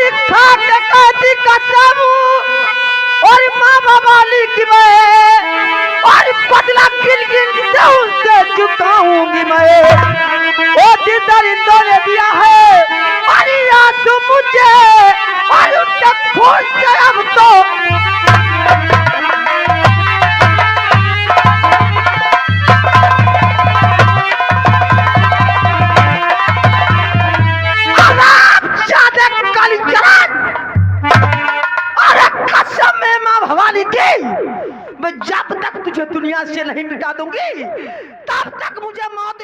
अरे खा के कहती कसम और माँ बाबाली की मैं और बदला गिल गिल से उनसे चुकाऊंगी मैं। वो दरिंदों ने दिया है और याद मुझे और उनके खून से अब तो मैं जब तक तुझे दुनिया से नहीं मिटा दूंगी तब तक मुझे मौत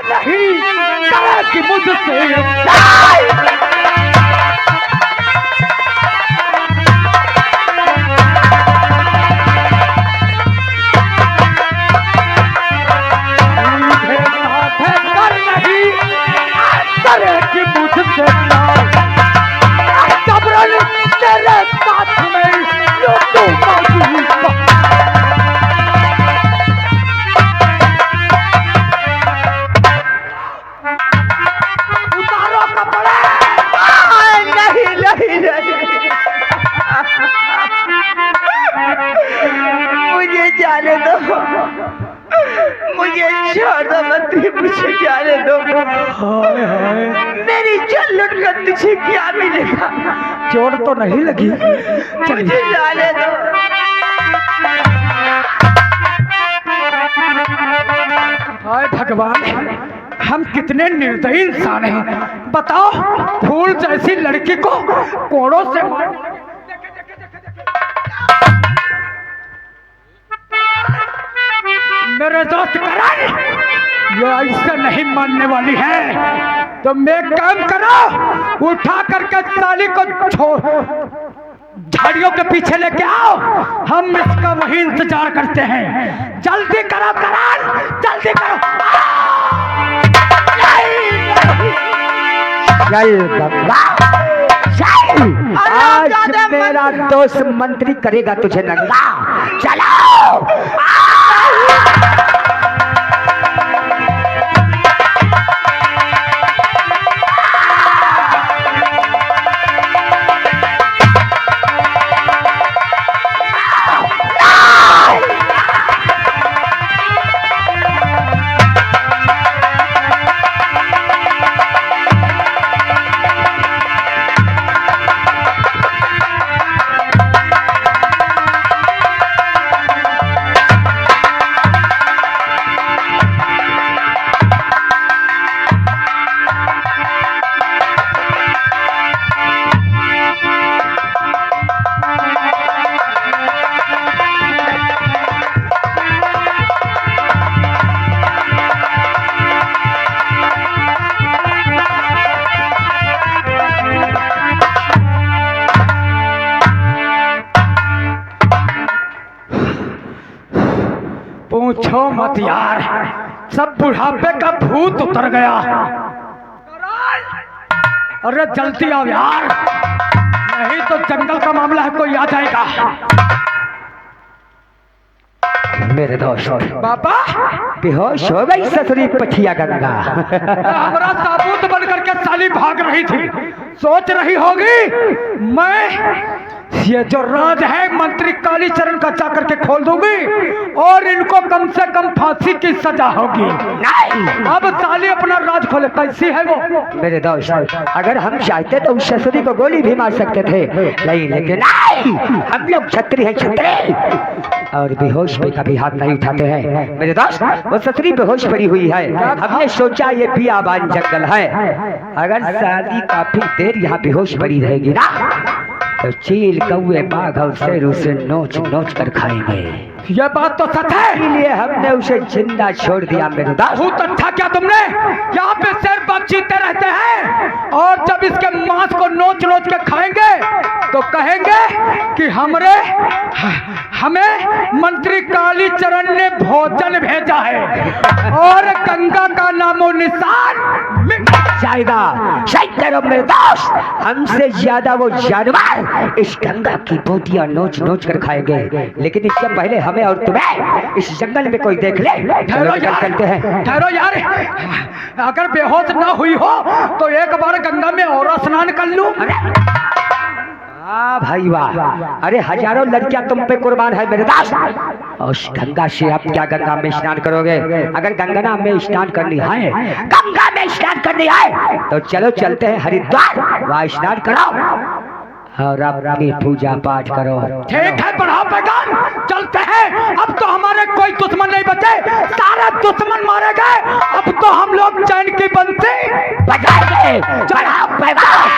नहीं करेगी मुझसे करेगी मुझसे तेरे साथ में उतारो कपड़े। नहीं नहीं नहीं मुझे जाने दो, मुझे छोड़ दो, मत मुझे जाने दो। मेरी जान लुट कर तुझे क्या मिलेगा? चोट तो नहीं लगी, मुझे जाने दो। हाय भगवान, हम कितने निर्दयी इंसान हैं। बताओ, फूल जैसी लड़की को कोड़ों से मेरे दोस्त करण, ये ऐसे नहीं मानने वाली है। तो मैं काम करो, उठा करके साली को झाड़ियों के पीछे लेके आओ, हम इसका वही इंतजार करते हैं। जल्दी करो करण, जल्दी करो। चल गंगा चल, आज मेरा दोस्त मंत्री करेगा तुझे नंगा। चलो पूछो मत यार, सब बुढ़ापे का भूत उतर गया। अरे जल्दी आओ यार, नहीं तो जंगल का मामला है, कोई आ जाएगा। मेरे दोस्त बाबा बेहोश हो गई ससुरी पठिया गंगा। हमारा साबूत बन करके साली भाग रही थी, सोच रही होगी मैं ये जो राज है मंत्री कालीचरण का जा करके खोल दूंगी और इनको कम से कम फांसी की सजा होगी। नहीं, अब साली अपना राज खोले। कैसी है वो? मेरे दोस्त, अगर हम चाहते तो उस ससुरी को गोली भी मार सकते थे, नहीं, लेकिन नहीं, हम लोग छत्री हैं, छत्री, और बेहोश पे कभी हाथ नहीं उठाते हैं। मेरे दोस्त, वो ससुरी बेहोश पड़ी हुई है। हमने सोचा ये बियाबान जंगल है, अगर साली काफी देर यहाँ बेहोश पड़ी रहेगी ना तो चील कौवे बाघ और शेर उसे नोच नोच कर खाएंगे। ये बात तो सच है, इसलिए हमने उसे जिंदा छोड़ दिया। मेरे दोस्त, बहुत अच्छा किया तुमने। यहाँ पे शेर बाघ चीते रहते हैं और जब इसके मांस को नोच नोच के खाएंगे तो कहेंगे कि हमें मंत्री कालीचरण ने भोजन भेजा है और गंगा का नामो निशान मिट जाएगा। शायद करो मेरे दोस्त, हमसे ज्यादा वो जानवर इस गंगा की बोटियां नोच नोच कर खाएंगे, लेकिन इससे पहले हमें और तुम्हें इस जंगल में कोई देख ले। ठहरो यार, चलते हैं। ठहरो यार, अगर बेहोश ना हुई हो तो एक बार गंगा में और स्नान कर लूं। हाँ भाई वाह, अरे हजारों लड़कियां तुम पे कुर्बान है मेरे दोस्त। उस गंगा से आप क्या गंगा में स्नान करोगे? अगर गंगा में स्नान करनी है, गंगा में स्नान करनी है तो चलो चलते हैं हरिद्वार, वहाँ स्नान करो और अपनी पूजा पाठ करो। ठीक है, बढ़ाओ पैगाम, चलते हैं। अब तो हमारे कोई दुश्मन नहीं बचे, सारे दुश्मन मारे गए। अब तो हम लोग चैन की बंसी बजाएंगे। बढ़ाओ पैगाम।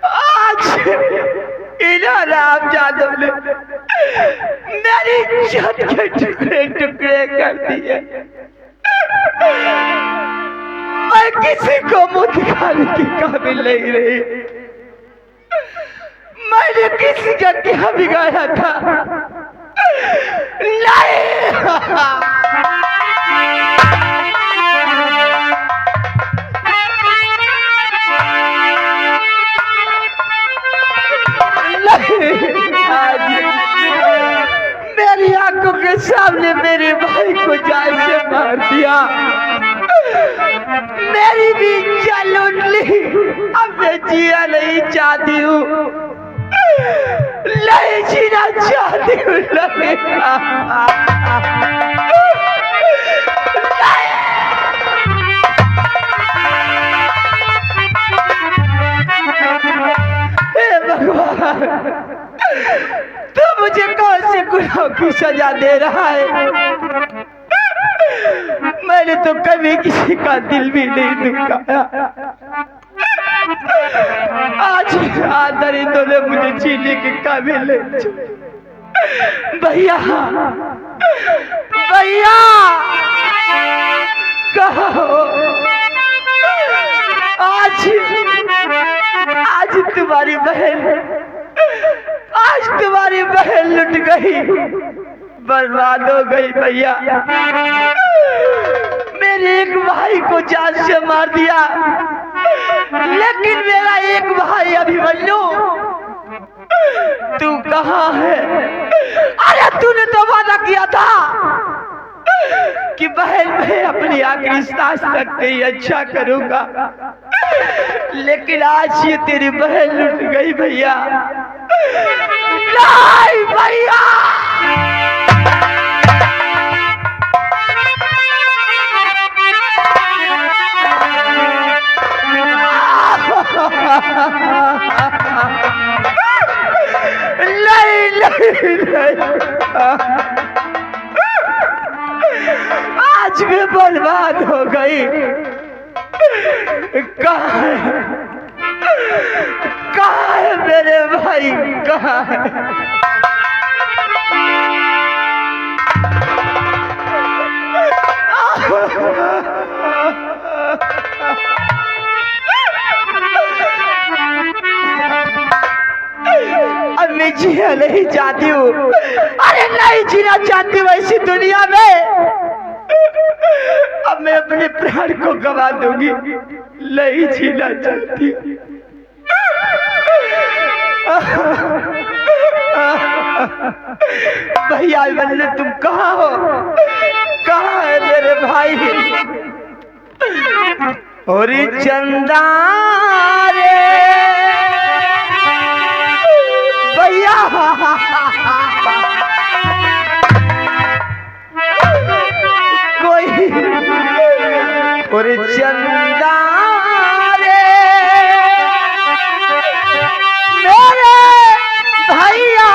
आज इन्हें राम यादव ने मेरी इज्जत के टुकड़े टुकड़े कर दिए। मैं किसी को मुंह दिखाने की काबिल नहीं रही। मैंने किसी का क्या बिगाड़ा था? मेरी आंखों के सामने मेरे भाई को जान से मार दिया, मेरी भी इज्जत लूट ली। अब मैं जिया नहीं चाहती हूँ, नहीं जीना चाहती हूँ। भगवान, तू मुझे कौन से गुनाह की सजा दे रहा है? मैंने तो कभी किसी का दिल भी नहीं दुखाया। आज दरिंदों ने मुझे जीने के काबिल नहीं। भैया, भैया कहाँ हो? आज तुम्हारी बहन लुट गई, बर्बाद हो गई। भैया, मेरे एक भाई को जान से मार दिया, लेकिन मेरा एक भाई अभिमन्यु, तू कहाँ है? अरे तूने तो वादा किया था कि बहन मैं अपनी आखिरी सांस तक ही अच्छा करूंगा, लेकिन आज ये तेरी बहन लुट गई। भैया नहीं, भैया नहीं, नहीं, नहीं। आज मैं बर्बाद हो गई। कहाँ है मेरे भाई? कहाँ है? अब मैं जीना नहीं चाहती हूँ। अरे नहीं जीना चाहती हूँ ऐसी दुनिया में। अब मैं अपने प्राण को गवा दूंगी, नहीं जीना चाहती। भैया अभिमन्यु, तुम कहाँ हो? कहाँ है मेरे भाई? और चंदा रे भैया, कोई और चंदा रे मेरे भैया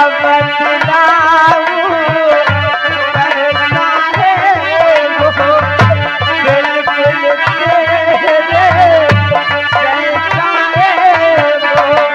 बतलाऊं कैसा है वो बिल्कुल तेरे जैसा है वो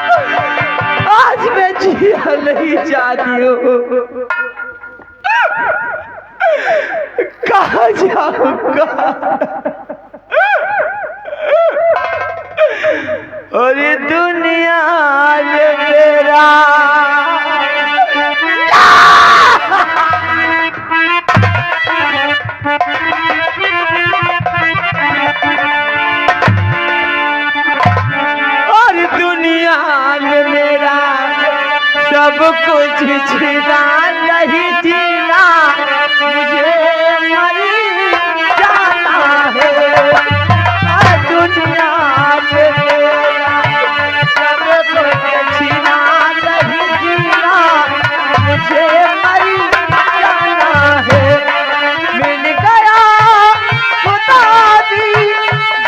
आज मैं जिया नहीं चाहती हूँ, कहाँ जाऊँगा और ये दुनिया में मेरा सब कुछ जीना नहीं जीना मुझे मर जाना है दुनिया में मेरा सब कुछ जीना नहीं जीना मुझे मर जाना है मिल गया खुदा दी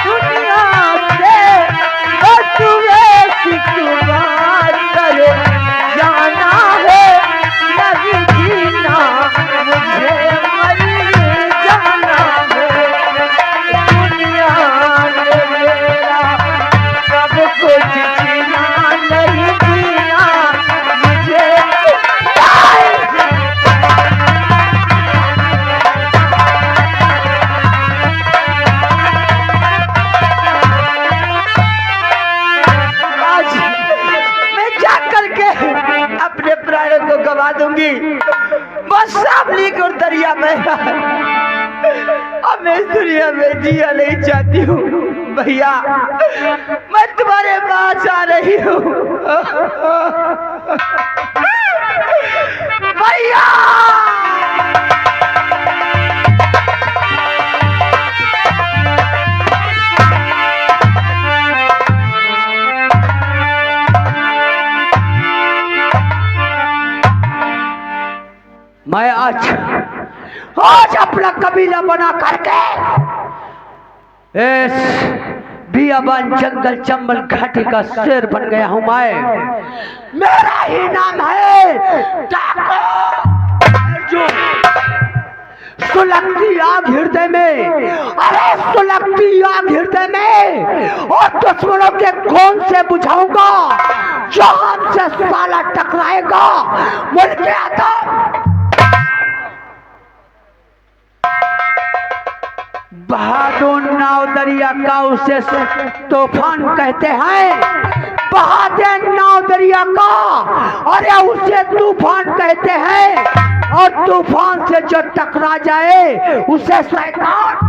दुनिया से बस वैसी कुमार करे जाना है नहीं जीना मुझे मर जाना है दुनिया में मेरा सब कुछ जीना नहीं जीना मुझे आज मैं जा करके अपने प्राणों को गवा दूंगी बस सामने को दरिया में अब मैं इस दुनिया में जिया नहीं चाहती हूँ भैया मैं तुम्हारे पास आ रही हूँ भैया मैं आज अपना कबीला बना करके इस बियाबान जंगल चंबल घाटी का शेर बन गया हूँ मैं मेरा ही नाम है सुलगती आग हृदय में अरे सुलगती आग हृदय में और दुश्मनों के खून से बुझाऊंगा जो हमसे साला टकराएगा मुल्क आदम बहादुर नाव दरिया का उसे तूफान कहते हैं बहादुर नाव दरिया का अरे उसे तूफान कहते हैं और तूफान से जो टकरा जाए उसे शैतान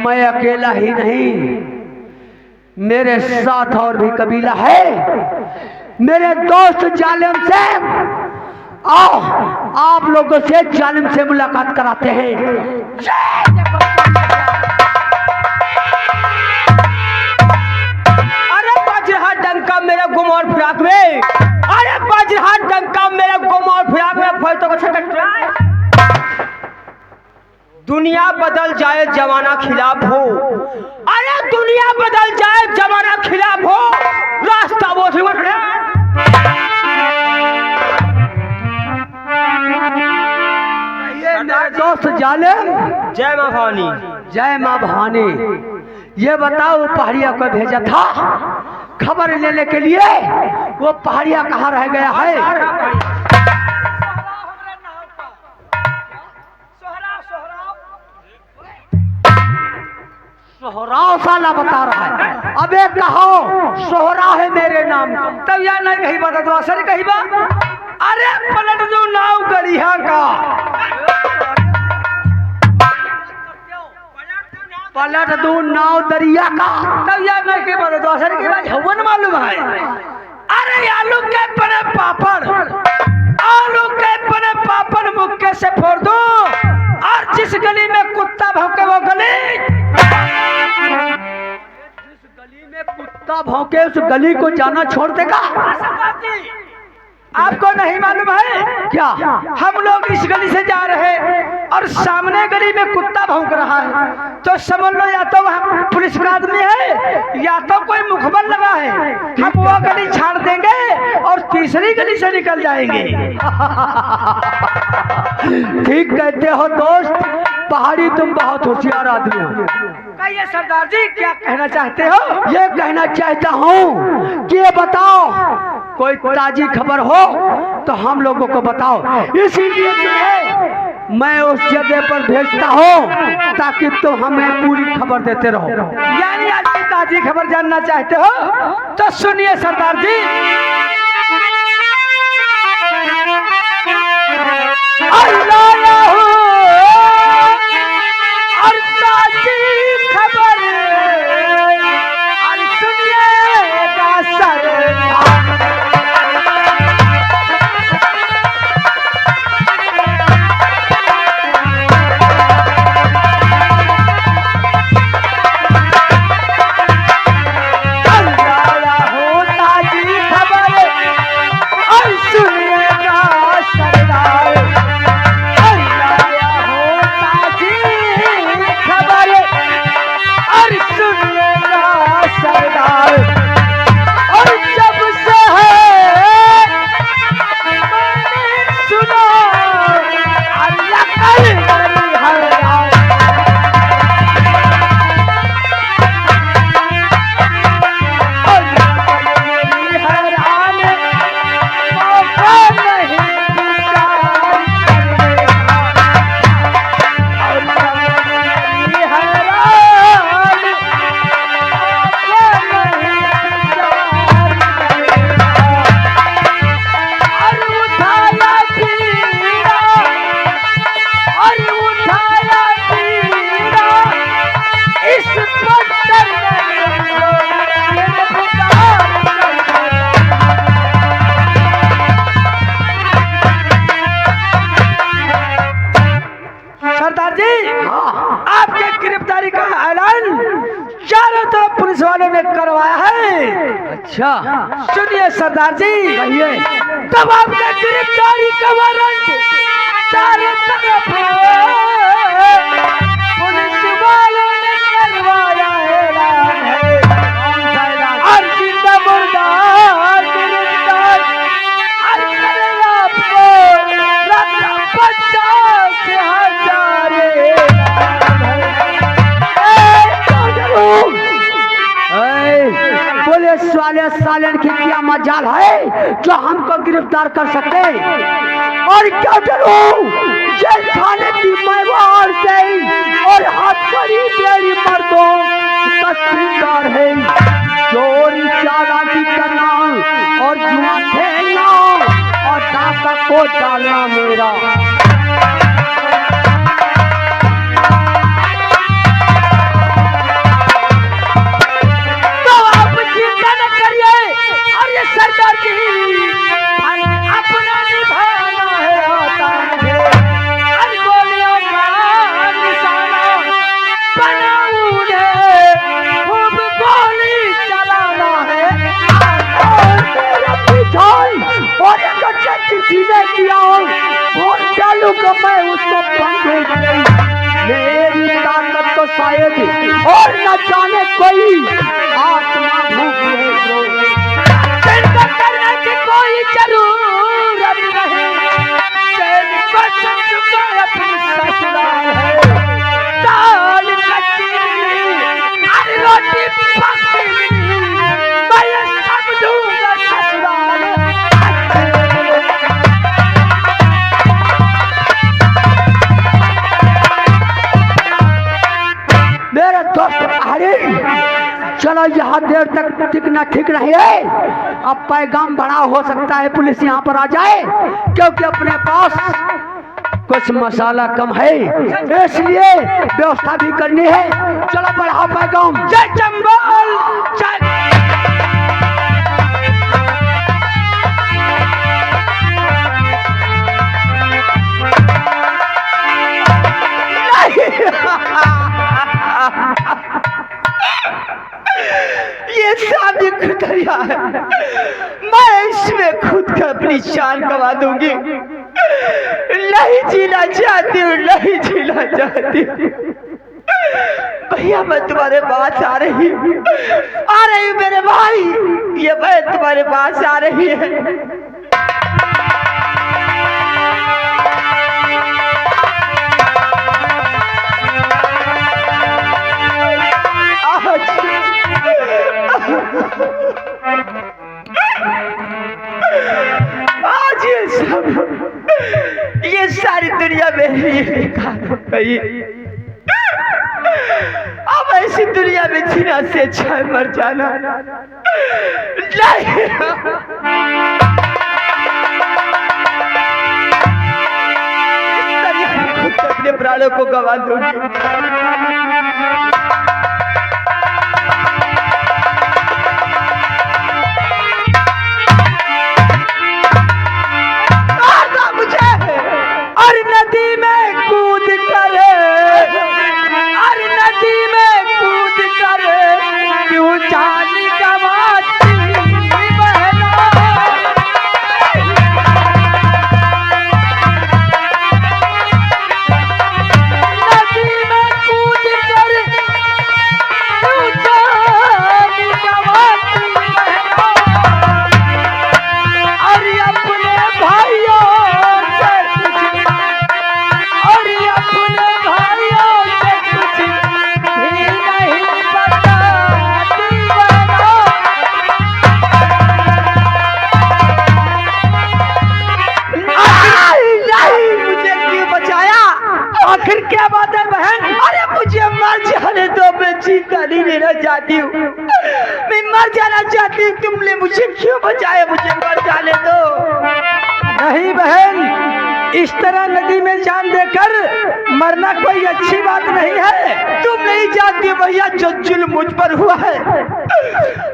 मैं अकेला ही नहीं मेरे साथ और भी कबीला है मेरे दोस्त जालिम से आओ आप लोगों से जालिम से मुलाकात कराते हैं अरे बजरहा डंका मेरे गुमौर फिराक में अरे बजरहा डंका मेरे गुमौर फिराक में फलतों को छटक दुनिया बदल जाए जमाना खिलाफ हो अरे दुनिया बदल जाए जमाना खिलाफ हो रास्ता वो दोस्त जालिम जय मां भवानी जय मां भवानी ये बताओ पहाड़िया को भेजा था खबर लेने के लिए वो पहाड़िया कहाँ रह गया है सोहराव साला बता रहा है। अबे कहो सोहरा है मेरे नाम का। तब या नहीं कही बात तो असर कही बा। अरे पलट दो नाव गड़िया का, पलट दू नाव दरिया का। तब या नहीं कही बात तो असर की बात हवन मालूम है। अरे आलू के बने पापड़, आलू के बने पापड़ मुक्के से फोड़ दो, और जिस गली में कुत्ता भौंके वो गली, कुत्ता भौंके उस गली को जाना छोड़ देगा। आपको नहीं मालूम है क्या? हम लोग इस गली से जा रहे हैं और सामने गली में कुत्ता भौंक रहा है, तो समझ लो या तो वहाँ पुलिस का आदमी है या तो कोई मुखबर लगा है। हम वो गली छाड़ देंगे और तीसरी गली से निकल जाएंगे। ठीक कहते हो दोस्त, पहाड़ी तुम बहुत होशियार आदमी हो। कहिए सरदार जी क्या कहना चाहते हो? ये कहना चाहता हूँ कि ये बताओ कोई ताजी खबर हो तो हम लोगों को बताओ, इसीलिए तुम्हें मैं उस जगह पर भेजता हूँ ताकि तुम हमें पूरी खबर देते रहो। यानी आज की ताजी खबर जानना चाहते हो तो सुनिए सरदार जी। और ताजी खबर और सुनिएगा सरदार। सरदार जी आपके गिरफ्तारी का ऐलान चारों तरफ पुलिस वालों ने करवाया है। अच्छा सुनिए सरदार जी, कहिए। तब आपके गिरफ्तारी का वारंट चारों तरफ पुलिस वालों ने करवाया है। और जिंदा मुर्दा गिरफ्तार और करेगा आपको रत्न 50,000। पुलिस वाले सालन की क्या मजाल है जो हमको गिरफ्तार कर सकते, और क्या करूं? जेल खाने की मैं वार गई और हाथ करी मेरी मर्दों तस्वीर है। चोरी चालाकी करना और जुआ खेलना और डाका को डालना मेरा। सरदार जी अपना निभाना है आता है, और गोलियों का निशाना बनाऊं है, खूब गोली चलाना है। और किसी ने किया और डालूंगा मैं उसको बंदूक। मेरी ताकत तो शायद और न जाने कोई आत्मा भूख करने की कोई जरूरत नहीं, तेरी पसंद का अपनी ससुराल है। दाल कच्ची और रोटी पकी, मैं ये समझूंगा ससुराल। मेरे दोस्त पहाड़ी चलो यहाँ देर तक टिकना ठीक नहीं है। अब पैगाम बड़ा हो सकता है पुलिस यहाँ पर आ जाए, क्योंकि अपने पास कुछ मसाला कम है, इसलिए व्यवस्था भी करनी है। चलो बढ़ाओ पैगाम। जय चंबल जय। ये सामने दरिया है, मैं इसमें खुद का अपनी जान गंवा दूंगी। नहीं जीना चाहती हूँ, नहीं जीना चाहती हूँ। भैया मैं तुम्हारे पास आ रही हूँ मेरे भाई, ये मैं तुम्हारे पास आ रही है। आज ये सारी दुनिया मेरे लिए बेकार हो गई। अब ऐसी दुनिया में जीना से अच्छा है मर जाना। नहीं खुद अपने प्राणों को गंवा दूंगी। नदी में कूद कर, अरे नदी में कूद कर क्यों जान गंवाती बहना। नदी में कूद कर क्यों जान गंवाती बहना। अरे अपने भाइयों आखिर क्या बात है बहन? अरे मुझे मर जाने दो, मैं जीता नहीं रहना चाहती हूँ, मैं मर जाना चाहती हूँ। तुमने मुझे क्यों बचाया? मुझे मर जाने दो। नहीं बहन, इस तरह नदी में जान देकर मरना कोई अच्छी बात नहीं है। तुम नहीं जानती भैया, जो जुल्म मुझ पर हुआ है,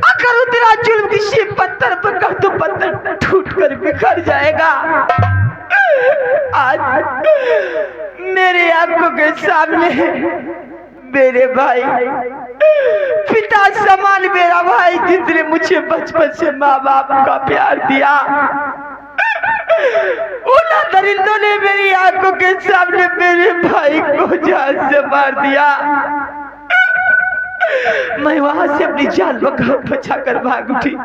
अगर उतना जुल्म किसी पत्थर पर कर तो पत्थर टूट कर बिखर जाएगा। आज मेरे आंखों के सामने मेरे भाई, पिता समान मेरा भाई, जिसने मुझे बचपन से माँ बाप का प्यार दिया, उन दरिंदों ने मेरी आंखों के सामने मेरे भाई को जान से मार दिया। मैं वहां से अपनी जान बचा कर भाग उठी,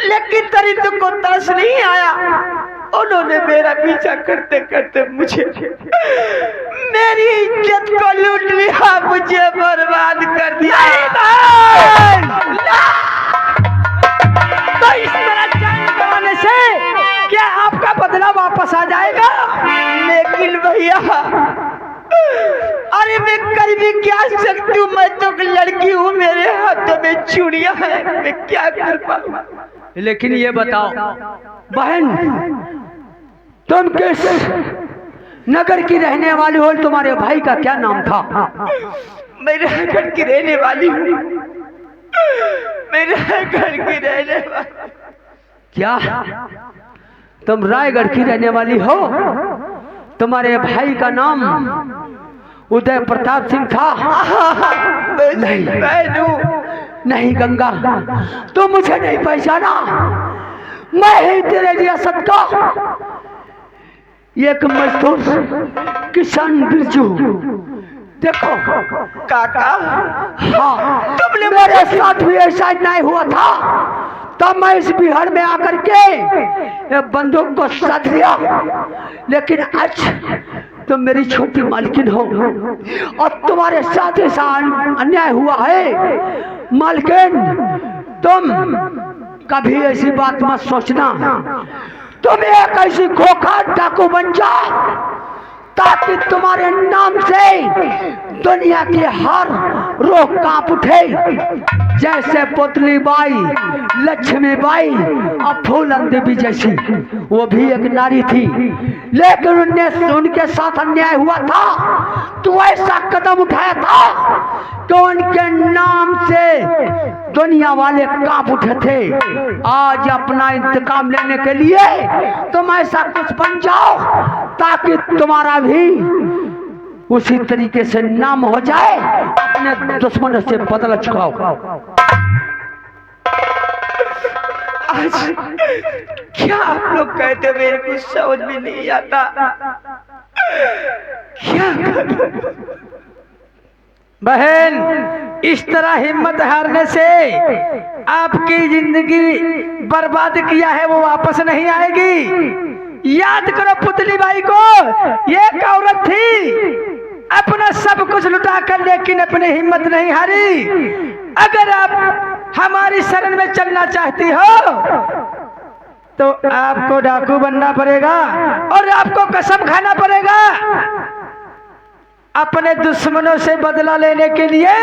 लेकिन दरिंदों को तरस नहीं आया। उन्होंने मेरा पीछा करते करते मुझे, मेरी इज्जत को लूट लिया, मुझे बर्बाद कर दिया। तो इस तरह जान गंवाने से क्या आपका बदला वापस आ जाएगा? लेकिन भैया, अरे मैं कर भी क्या सकती हूँ? मैं तो लड़की हूँ, मेरे हाथों में चूड़ियां हैं, मैं क्या कर पाऊँ? लेकिन ये बताओ बहन, तुम किस नगर की रहने वाली हो? तुम्हारे भाई का क्या नाम था? मैं रायगढ़ की रहने वाली हूँ, मैं रायगढ़ की रहने वाली। क्या तुम रायगढ़ की रहने वाली हो? तुम्हारे भाई का नाम उदय प्रताप सिंह था? नहीं गंगा, तुम मुझे नहीं पहचाना। मैं ही तेरे रियासत का एक मजदूर किसान बिरजू। देखो काका, हाँ, तुमने मेरे साथ भी ऐसा नहीं हुआ था, तब मैं इस बिहार में आकर के बंदूक को साध लिया। लेकिन आज तुम मेरी छोटी मालकिन हो और तुम्हारे साथ ऐसा अन्याय हुआ है। मालकिन, तुम कभी ऐसी बात मत सोचना। तुम एक ऐसी खोखा डाकू बन जाओ ताकि तुम्हारे नाम से दुनिया की हर रोह कांप उठे। जैसे पुतली बाई, लक्ष्मी बाई और फूलन देवी जैसी, वो भी एक नारी थी, लेकिन उनके साथ अन्याय हुआ था तो ऐसा कदम उठाया था तो उनके नाम से दुनिया वाले कांप उठे थे। आज अपना इंतकाम लेने के लिए तुम ऐसा कुछ बन जाओ ताकि तुम्हारा भी उसी तरीके से नाम हो जाए, अपने दुश्मनों से बदला चुकाओ। आज क्या आप लोग कहते मेरे को समझ में नहीं आता। क्या बहन, इस तरह हिम्मत हारने से आपकी जिंदगी बर्बाद किया है वो वापस नहीं आएगी। याद करो पुतली बाई को, ये एक औरत थी, अपना सब कुछ लुटा कर लेकिन अपनी हिम्मत नहीं हारी। अगर आप हमारी शरण में चलना चाहती हो तो आपको डाकू बनना पड़ेगा और आपको कसम खाना पड़ेगा। अपने दुश्मनों से बदला लेने के लिए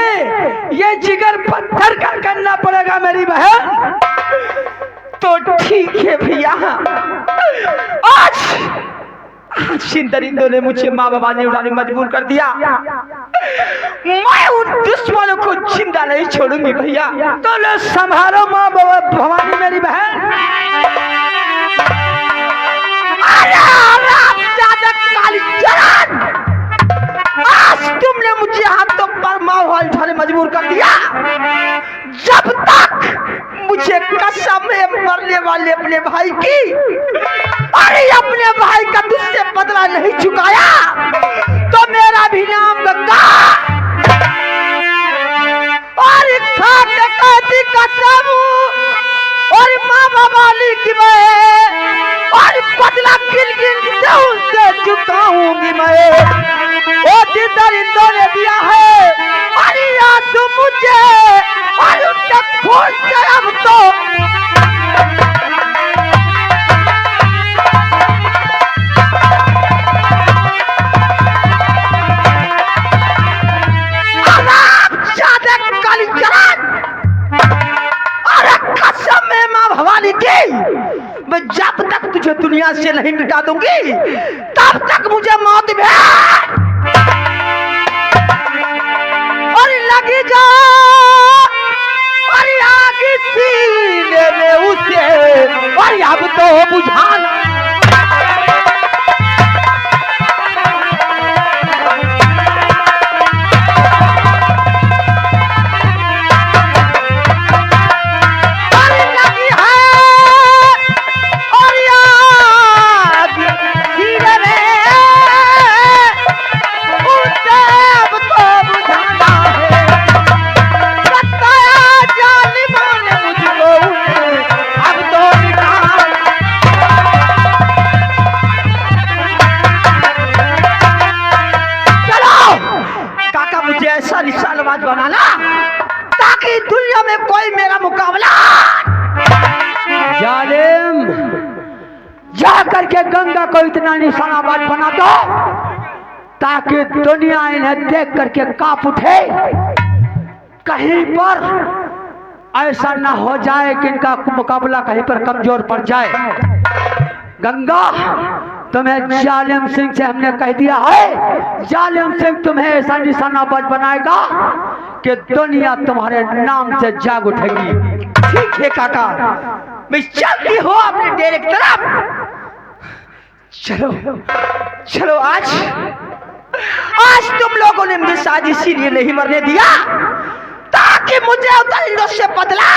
ये जिगर पत्थर का करना पड़ेगा मेरी बहन। तो ठीक है भैया, आज इन दरिंदों ने मुझे माँ बाबा ने उठाने मजबूर कर दिया। मैं उन दुश्मनों को जिंदा नहीं छोड़ूंगी भैया। तो लो संभालो माँ बाबा भवानी मेरी बहन। आज तुमने मुझे हाथों पर माहौल उठाने मजबूर कर दिया। जब तक मुझे कसम है मरने वाले अपने भाई की, अरे अपने भाई का तुझसे बदला नहीं चुकाया तो मेरा भी नाम गंगा। और खाते कहती कसम और माँ बाबाली की मैं, और बदला किल से उनसे चुकाऊंगी मैं। वो दरिंदों ने दिया है और याद मुझे और उनके खून से अब तो काली चरण। अरे कसम है माँ भवानी की, मैं जब तक तुझे दुनिया से नहीं मिटा दूंगी तब तक मुझे मौत में और लगी जा और आग सीने में उसे और अब तो बुझाना। बनाना ताकि दुनिया में कोई मेरा मुकाबला। जालिम, जा करके गंगा को इतना निशानाबाज बना दो ताकि दुनिया इन्हें देख करके कांप उठे। कहीं पर ऐसा ना हो जाए कि इनका मुकाबला कहीं पर कमजोर पड़ जाए। गंगा, तुम्हें जालिम सिंह से हमने कह दिया है, जालिम सिंह तुम्हें ऐसा निशानाबाज बनाएगा कि दुनिया तुम्हारे नाम से जाग उठेगी। ठीक है काका, मैं चलती हूँ अपने डेरे की तरफ। चलो चलो, आज तुम लोगों ने मुझे शादी इसीलिए नहीं मरने दिया ताकि मुझे दरिंदों से बदला